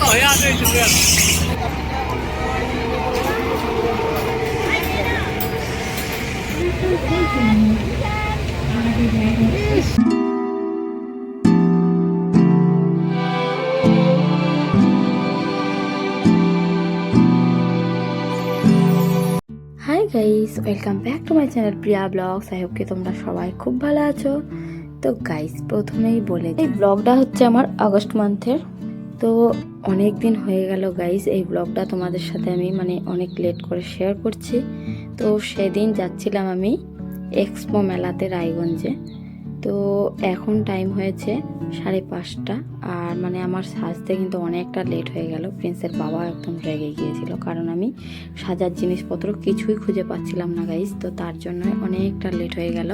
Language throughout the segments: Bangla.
High guys, welcome back to my channel Priya blogs. I hope কি তোমরা সবাই খুব ভালো আছো। তো গাইস, প্রথমেই বলে এই ব্লগটা হচ্ছে আমার আগস্ট মান্থের। তো অনেক দিন হয়ে গেল গাইস, এই ব্লগটা তোমাদের সাথে আমি অনেক লেট করে শেয়ার করছি। তো সেদিন যাচ্ছিলাম আমি এক্সপো মেলাতে রায়গঞ্জে। তো এখন টাইম হয়েছে 5:30, আর আমার সাজতে কিন্তু অনেকটা লেট হয়ে গেল। প্রিন্সের বাবা একদম রেগে গিয়েছিল, কারণ আমি সাজার জিনিসপত্র কিছুই খুঁজে পাচ্ছিলাম না গাইস। তো তার জন্য অনেকটা লেট হয়ে গেল।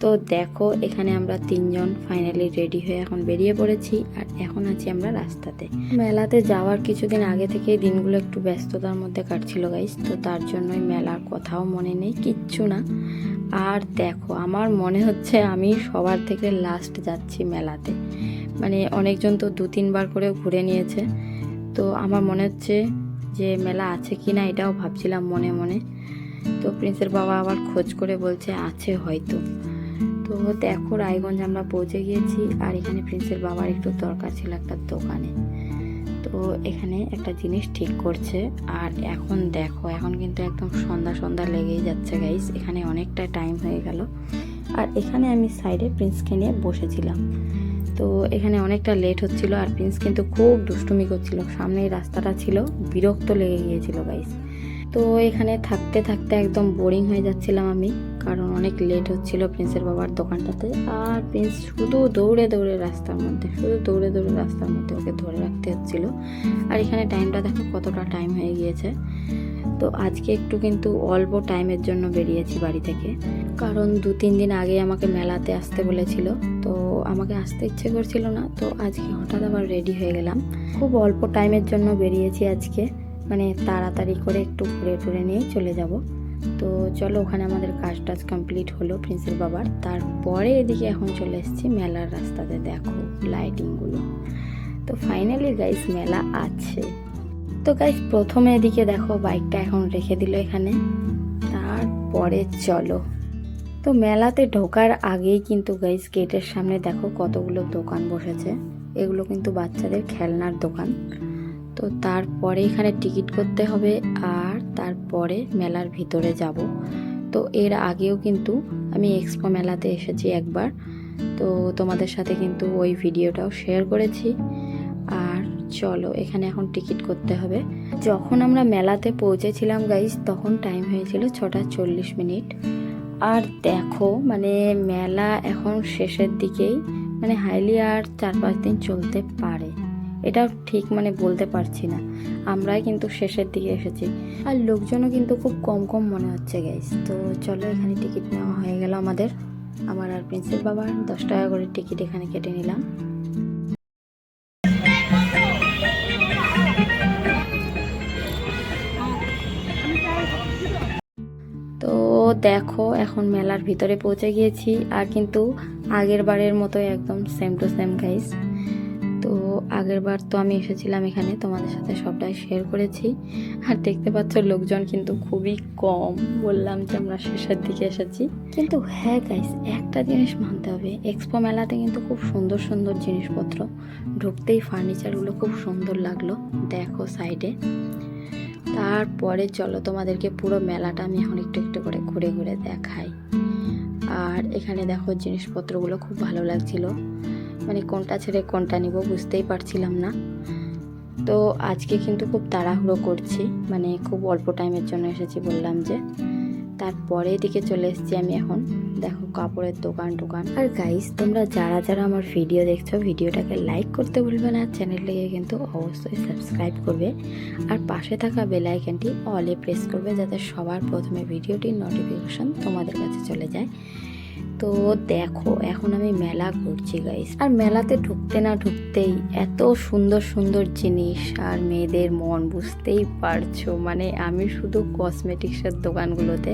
তো দেখো, এখানে আমরা 3জন ফাইনালি রেডি হয়ে এখন বেরিয়ে পড়েছি, আর এখন আছি আমরা রাস্তাতে। মেলাতে যাওয়ার কিছুদিন আগে থেকে দিনগুলো একটু ব্যস্ততার মধ্যে কাটছিল গাইস। তো তার জন্যই মেলার কথাও মনে নেই, কিচ্ছু না। আর দেখো, আমার মনে হচ্ছে আমি সবার থেকে লাস্ট যাচ্ছি মেলাতে। অনেকজন তো 2-3 বার করেও ঘুরে নিয়েছে। তো আমার মনে হচ্ছে যে মেলা আছে কি না এটাও ভাবছিলাম মনে মনে। তো প্রিন্সের বাবা আবার খোঁজ করে বলছে আছে হয়তো। তো দেখো, রায়গঞ্জ আমরা পৌঁছে গিয়েছি, আর এখানে প্রিন্সের বাবার একটু দরকার ছিল একটা দোকানে। তো এখানে একটা জিনিস ঠিক করছে, আর এখন দেখো, এখন কিন্তু একদম সন্ধ্যা সন্ধ্যা লেগেই যাচ্ছে গাইস। এখানে অনেকটা টাইম হয়ে গেল, আর এখানে আমি সাইডে প্রিন্সকে নিয়ে বসেছিলাম। তো এখানে অনেকটা লেট হচ্ছিল, আর প্রিন্স কিন্তু খুব দুষ্টুমি করছিল। সামনেই রাস্তাটা ছিল, বিরক্ত লেগে গিয়েছিল গাইস। তো এখানে থাকতে থাকতে একদম বোরিং হয়ে যাচ্ছিলাম আমি, কারণ অনেক লেট হচ্ছিল প্রিন্সের বাবার দোকানটাতে। আর প্রিন্স শুধু দৌড়ে দৌড়ে রাস্তার মধ্যে ওকে ধরে রাখতে হচ্ছিল। আর এখানে টাইমটা দেখো কতটা টাইম হয়ে গিয়েছে। তো আজকে একটু কিন্তু অল্প টাইমের জন্য বেরিয়েছি বাড়ি থেকে, কারণ 2-3 দিন আগে আমাকে মেলাতে আসতে বলেছিল। তো আমাকে আসতে ইচ্ছে করছিল না, তো আজকে হঠাৎ আবার রেডি হয়ে গেলাম। খুব অল্প টাইমের জন্য বেরিয়েছি আজকে, তাড়াতাড়ি করে একটু ঘুরে টুরে নিয়েই চলে যাব। তো চলো, ওখানে আমাদের কাজ টাজ কমপ্লিট হলো প্রিন্সের বাবার। তারপরে এদিকে এখন চলে এসেছি মেলার রাস্তাতে। দেখো লাইটিংগুলো। তো ফাইনালি গাইস, মেলা আছে। তো গাইস, প্রথমে এদিকে দেখো বাইকটা এখন রেখে দিল এখানে। তারপরে চলো, তো মেলাতে ঢোকার আগেই কিন্তু গাইস গেটের সামনে দেখো কতগুলো দোকান বসেছে। এগুলো কিন্তু বাচ্চাদের খেলনার দোকান। তো তারপরে এখানে টিকিট করতে হবে, আর তারপরে মেলার ভিতরে যাব। তো এর আগেও কিন্তু আমি এক্সপো মেলাতে এসেছি একবার, তো তোমাদের সাথে কিন্তু ওই ভিডিওটাও শেয়ার করেছি। আর চলো, এখানে এখন টিকিট করতে হবে। যখন আমরা মেলাতে পৌঁছেছিলাম গাইস, তখন টাইম হয়েছিল 6:40। আর দেখো, মেলা এখন শেষের দিকেই, হাইলি আর 4-5 দিন চলতে পারে, এটা ঠিক বলতে পারছি না। আমরাই কিন্তু শেষের দিকে এসেছি, আর লোকজনও কিন্তু খুব কম কম মনে হচ্ছে গাইস। তো চলো, এখানে টিকিট নেওয়া হয়ে গেল আমার আর প্রিন্সের বাবার। 10 টাকা করে টিকিট এখানে কেটে নিলাম। তো দেখো, এখন মেলার ভিতরে পৌঁছে গিয়েছি, আর কিন্তু আগের বারের মতোই একদম সেম টু সেম গাইস। তো আগের বার তো আমি এসেছিলাম এখানে, তোমাদের সাথে সবটাই শেয়ার করেছি। আর দেখতে পাচ্ছ লোকজন কিন্তু খুবই কম। বললাম যে আমরা শেষের দিকে এসেছি, কিন্তু হ্যাঁ গাইস, একটা জিনিস মানতে হবে, এক্সপো মেলাতে কিন্তু খুব সুন্দর সুন্দর জিনিসপত্র। ঢুকতেই ফার্নিচারগুলো খুব সুন্দর লাগলো, দেখো সাইডে। তারপরে চলো, তোমাদেরকে পুরো মেলাটা আমি এখন একটু একটু করে ঘুরে ঘুরে দেখাই। আর এখানে দেখো জিনিসপত্রগুলো খুব ভালো লাগছিল, কোনটা ছেড়ে কোনটা নিব বুঝতেই পারছিলাম না। তো আজকে কিন্তু খুব তাড়াহুড়ো করছি, খুব অল্প টাইমের জন্য এসেছি বললাম যে। তারপরে এদিকে চলে এসেছি আমি এখন, দেখো কাপড়ের দোকান। আর গাইস, তোমরা যারা যারা আমার ভিডিও দেখছো, ভিডিওটাকে লাইক করতে ভুলবে না, চ্যানেলটাকে কিন্তু অবশ্যই সাবস্ক্রাইব করবে, আর পাশে থাকা বেল আইকনটি অলে প্রেস করবে, যাতে সবার প্রথমে ভিডিওটির নোটিফিকেশন তোমাদের কাছে চলে যায়। তো দেখো এখন আমি মেলা ঘুরছি গাইস, আর মেলাতে ঢুকতে না ঢুকতেই এত সুন্দর সুন্দর জিনিস, আর মেয়েদের মন বুঝতেই পারছো, মানে আমি শুধু কসমেটিক্সের দোকানগুলোতে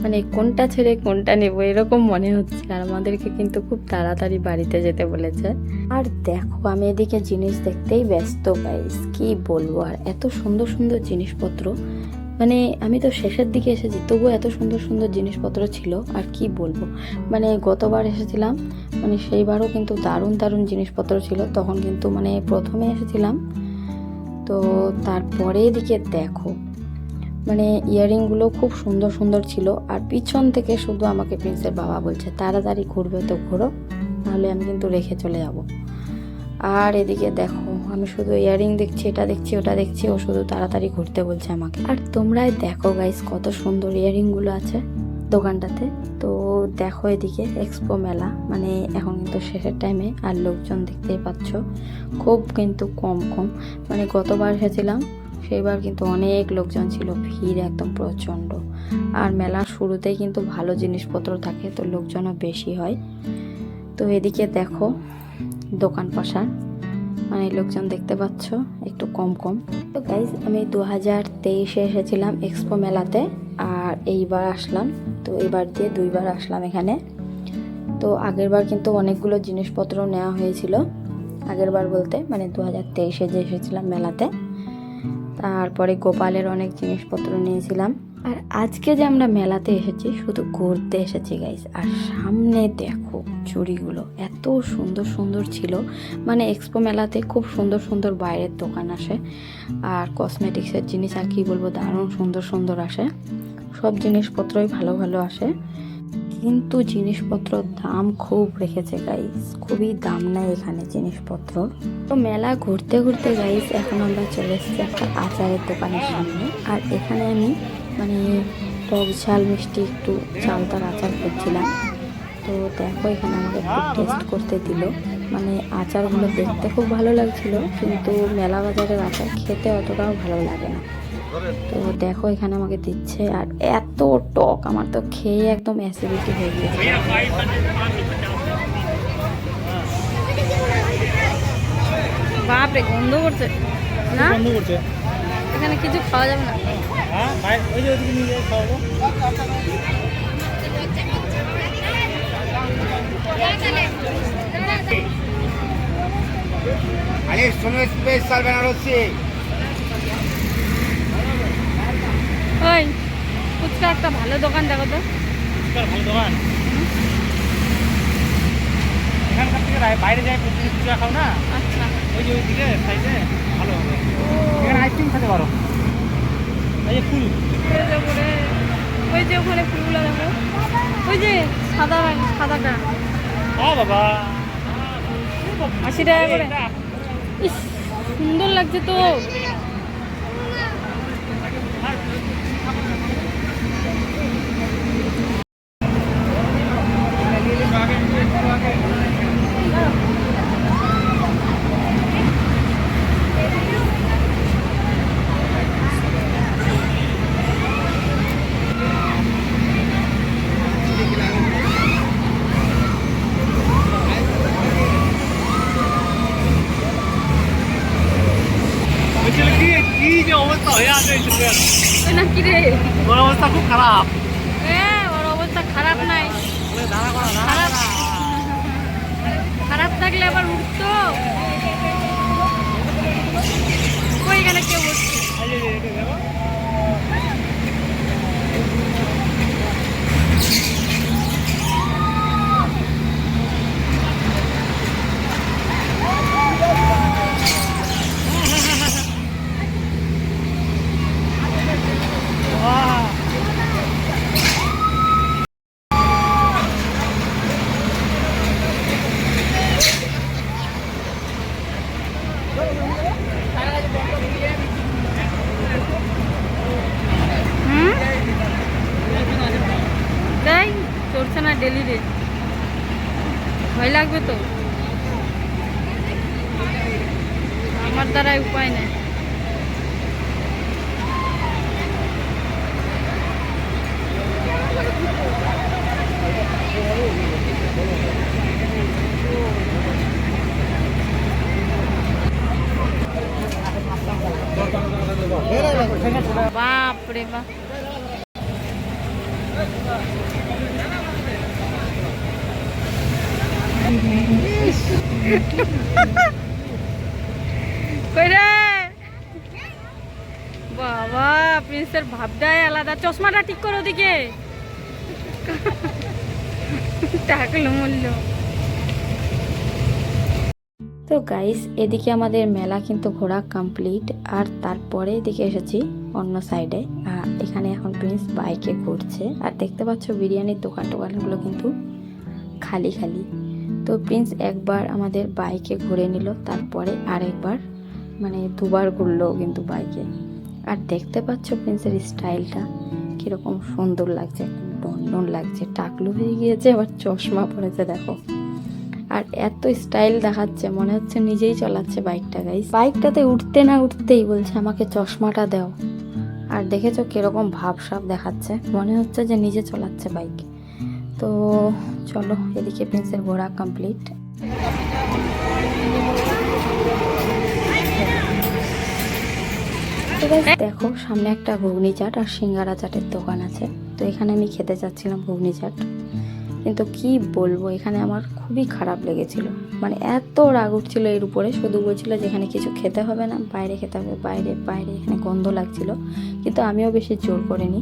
মানে কোনটা ছেড়ে কোনটা নেবো এরকম মনে হচ্ছে। আর আমাদেরকে কিন্তু খুব তাড়াতাড়ি বাড়িতে যেতে বলেছে। আর দেখো আমি এদিকে জিনিস দেখতেই ব্যস্ত গাইস, কি বলবো, আর এত সুন্দর সুন্দর জিনিসপত্র, মানে আমি তো শেষের দিকে এসেছি তবুও এত সুন্দর সুন্দর জিনিসপত্র ছিল আর কি বলবো। মানে গতবার এসেছিলাম, মানে সেইবারও কিন্তু দারুণ দারুণ জিনিসপত্র ছিল, তখন কিন্তু মানে প্রথমে এসেছিলাম। তো তারপরে এদিকে দেখো মানে ইয়াররিংগুলো খুব সুন্দর সুন্দর ছিল, আর পিছন থেকে শুধু আমাকে প্রিন্সের বাবা বলছে তাড়াতাড়ি ঘুরবে তো ঘোরো, নাহলে আমি কিন্তু রেখে চলে যাব। আর এদিকে দেখো আমি শুধু ইয়াররিং দেখছি, এটা দেখছি ওটা দেখছি, ও শুধু তাড়াতাড়ি ঘুরতে বলছে আমাকে। আর তোমরাই দেখো গাইস কত সুন্দর ইয়াররিংগুলো আছে দোকানটাতে। তো দেখো এদিকে এক্সপো মেলা, মানে এখন কিন্তু শেষের টাইমে, আর লোকজন দেখতেই পাচ্ছ খুব কিন্তু কম কম। মানে গতবার এসেছিলাম সেইবার কিন্তু অনেক লোকজন ছিল, ভিড় একদম প্রচণ্ড। আর মেলার শুরুতেই কিন্তু ভালো জিনিসপত্র থাকে, তো লোকজনও বেশি হয়। তো এদিকে দেখো দোকান পাশার, মানে লোকজন দেখতে পাচ্ছ একটু কম কম। তো গাইজ আমি 2023-এ এসেছিলাম এক্সপো মেলাতে, আর এইবার আসলাম, তো এবার দিয়ে 2বার আসলাম এখানে। তো আগেরবার কিন্তু অনেকগুলো জিনিসপত্র নেওয়া হয়েছিল, আগেরবার বলতে মানে 2023-এ যে এসেছিলাম মেলাতে। তারপরে গোপালের অনেক জিনিসপত্র নিয়েছিলাম। আর আজকে যে আমরা মেলাতে এসেছি শুধু ঘুরতে এসেছি গাইস, আর সামনে দেখো চুড়িগুলো এত সুন্দর সুন্দর ছিল। মানে এক্সপো মেলাতে খুব সুন্দর সুন্দর বাইরের দোকান আসে, আর কসমেটিক্সের জিনিস আর কি বলবো দারুণ সুন্দর সুন্দর আসে, সব জিনিসপত্রই ভালো ভালো আসে, কিন্তু জিনিসপত্র দাম খুব রেখেছে গাইস, খুবই দাম নেয় এখানে জিনিসপত্র। তো মেলা ঘুরতে ঘুরতে গাইস এখন আমরা চলে এসেছি একটা আচারের দোকানের সামনে, আর এখানে আমি মানে টক ঝাল মিষ্টি একটু চালতার আচার করছিলাম। তো দেখো এখানে আমাকে একটু টেস্ট করতে দিল, মানে আচারগুলো দেখতে খুব ভালো লাগছিল, কিন্তু মেলা বাজারের আচার খেতে অতটাও ভালো লাগে না। তো দেখো এখানে আমাকে দিচ্ছে, আর এত টক আমার তো খেয়ে একদম অ্যাসিডিটি হয়ে গিয়েছে। বাপরে গন্ধ করছে না, গন্ধ করছে, এখানে কিছু খাওয়া যাবে না। হ্যাঁ ওই যে ওদিকে নিয়ে যাই খাওয়াবো। আরে শোনো স্পেশাল বেনারসি। ওই ফুচকা একটা ভালো দোকান দেখো তো, ফুচকার ভালো দোকান এখানকার থেকে বাইরে যাই ফুচকা খাও না। আচ্ছা ওই যে ওইদিকে সাইডে ভালো হবে, এখানে আইসক্রিম খেতে পারো। এই যে ফুল, ওই যে ওখানে ফুলগুলো দেখো, ওই যে সাদা সাদাটা, ও বাবা 80 টাকা করে, ইস সুন্দর লাগছে তো। কি যে অবস্থা হয়ে আছে নাকি রে, ওর অবস্থা খুব খারাপ। ওর অবস্থা খারাপ নাই, খারাপ থাকলে আবার উঠতো। ওইখানে কেউ বসছে, চলছে না ডেলি রে, ভয় লাগবে তো, আমার দ্বারাই উপায় নেই। বাপ রে বাপ। বাবা প্রিন্সের ভাবটাই আলাদা। চশমাটা ঠিক করো ওদিকে, টাকলো মূল্য। তো গাইস এদিকে আমাদের মেলা কিন্তু ঘোরা কমপ্লিট, আর তারপরে এদিকে এসেছি অন্য সাইডে। এখানে এখন প্রিন্স বাইকে ঘুরছে, আর দেখতে পাচ্ছ বিরিয়ানির টোকানগুলো কিন্তু খালি খালি। তো প্রিন্স একবার আমাদের বাইকে ঘুরে নিল, তারপরে আরেকবার মানে দুবার ঘুরলো কিন্তু বাইকে। আর দেখতে পাচ্ছ প্রিন্সের স্টাইলটা কিরকম সুন্দর লাগছে, টনটন লাগছে, টাকলু হয়ে গিয়েছে, আবার চশমা পড়েছে দেখো। আর এত স্টাইল দেখাচ্ছে, মনে হচ্ছে নিজেই চালাচ্ছে বাইকটা। গাইস বাইকটাতে উঠতে না উঠতেই বলছে আমাকে চশমাটা দাও। আর দেখেছো কিরকম ভাবসাব দেখাচ্ছে, মনে হচ্ছে যে নিজে চালাচ্ছে বাইক। তো চলো এদিকে প্রিন্সের ঘোরা কমপ্লিট। তো গাইস দেখো সামনে একটা ঘুগনি চাট আর সিঙ্গারা চাটের দোকান আছে। তো এখানে আমি খেতে চাচ্ছিলাম ঘুগনি চাট, কিন্তু কি বলবো এখানে আমার খুবই খারাপ লেগেছিল। মানে এত রাগ উঠছিল এর উপরে, শুধু বলছিল যে এখানে কিছু খেতে হবে না, বাইরে খেতে হবে, বাইরে বাইরে। এখানে গন্ধ লাগছিল, কিন্তু আমিও বেশি জোর করিনি।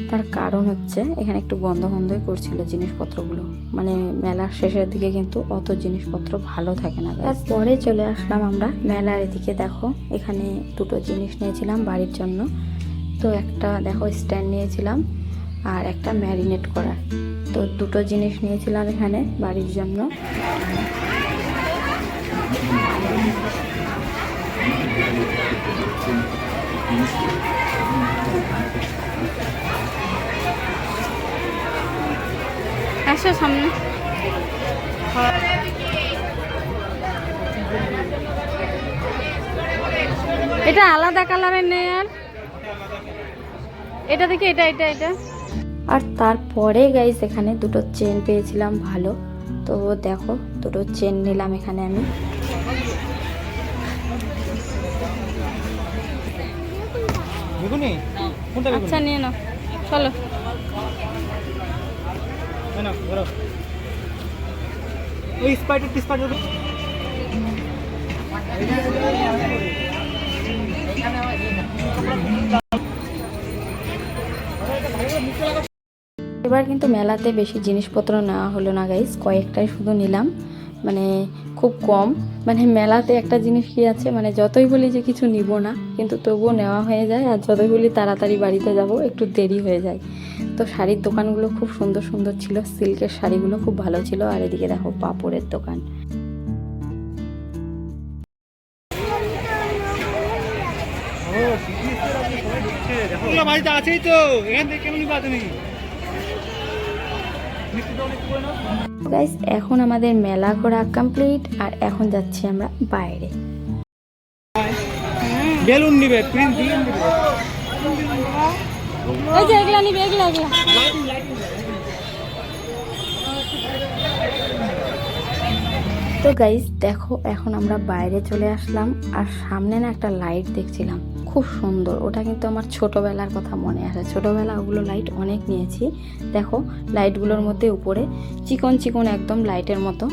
তার কারণ হচ্ছে এখানে একটু গন্ধই করছিল জিনিসপত্রগুলো। মানে মেলার শেষের দিকে কিন্তু অত জিনিসপত্র ভালো থাকে না। তারপরে চলে আসলাম আমরা মেলার এদিকে। দেখো এখানে দুটো জিনিস নিয়েছিলাম বাড়ির জন্য। তো একটা দেখো স্ট্যান্ড নিয়েছিলাম, আর একটা ম্যারিনেট করার। তো দুটো জিনিস নিয়েছিলাম এখানে বাড়ির জন্য। আসো সামনে। এটা আলাদা কালারের নেই, আর এটা দেখি, এটা এটা এটা। আর তারপরে গাইস এখানে দুটো চেন পেয়েছিলাম ভালো। তো দেখো দুটো চেন নিলাম এখানে আমি। আচ্ছা নিয়ে নাও, চলো। এবার কিন্তু মেলাতে বেশি জিনিসপত্র নেওয়া হলো না গাইস, কয়েকটাই শুধু নিলাম, মানে খুব কম। মানে মেলাতে একটা জিনিস কি আছে, মানে যতই বলি যে কিছু নিব না, কিন্তু তবুও নেওয়া হয়ে যায়। আর যতই বলি তাড়াতাড়ি বাড়িতে যাব, একটু দেরি হয়ে যায়। তো শাড়ির দোকানগুলো খুব সুন্দর সুন্দর ছিল, সিল্কের শাড়িগুলো খুব ভালো ছিল। আর এদিকে দেখো পাপড়ের দোকান। গাইস এখন আমাদের মেলা ঘোরা কমপ্লিট, আর এখন যাচ্ছি আমরা বাইরে। বেলুন নিবে, প্রিন্ট বেলুন নিবে, ওই যে এগুলা নিবে, এগুলা এগুলা। তো গাইস দেখো এখন আমরা বাইরে চলে আসলাম, আর সামনে না একটা লাইট দেখছিলাম খুব সুন্দর। ওটা কিন্তু আমার ছোটবেলার কথা মনে আসে, ছোটবেলা ওগুলো লাইট অনেক নিয়েছি। দেখো লাইটগুলোর মধ্যে উপরে চিকন চিকন একদম লাইটের মতো,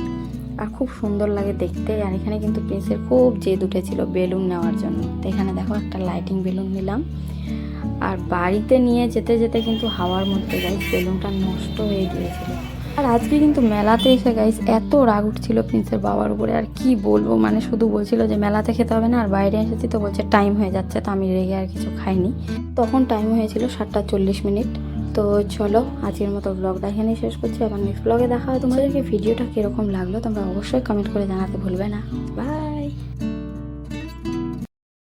আর খুব সুন্দর লাগে দেখতে। আর এখানে কিন্তু প্রিন্সের খুব জেদ উঠেছিল বেলুন নেওয়ার জন্য। তো এখানে দেখো একটা লাইটিং বেলুন নিলাম। আর বাড়িতে নিয়ে যেতে যেতে কিন্তু হাওয়ার মধ্যে গাইস বেলুনটা নষ্ট হয়ে গিয়েছিল। আর আজকে কিন্তু মেলাতে এসে গাইস এত রাগ উঠছিল প্রিন্সের বাবার উপরে, আর কি বলবো। মানে শুধু বলছিল যে মেলাতে খেতে হবে না, আর বাইরে এসেছি তো বলছে টাইম হয়ে যাচ্ছে। তো আমি রেগে আর কিছু খাইনি। তখন টাইম হয়েছিল 7:40। তো চলো আজকের মতো ব্লগটা এখানেই শেষ করছি। আবার নেক্সট ব্লগে দেখা হয়। তোমাদেরকে ভিডিওটা কীরকম লাগলো তোমরা অবশ্যই কমেন্ট করে জানাতে ভুলবে না। বাই।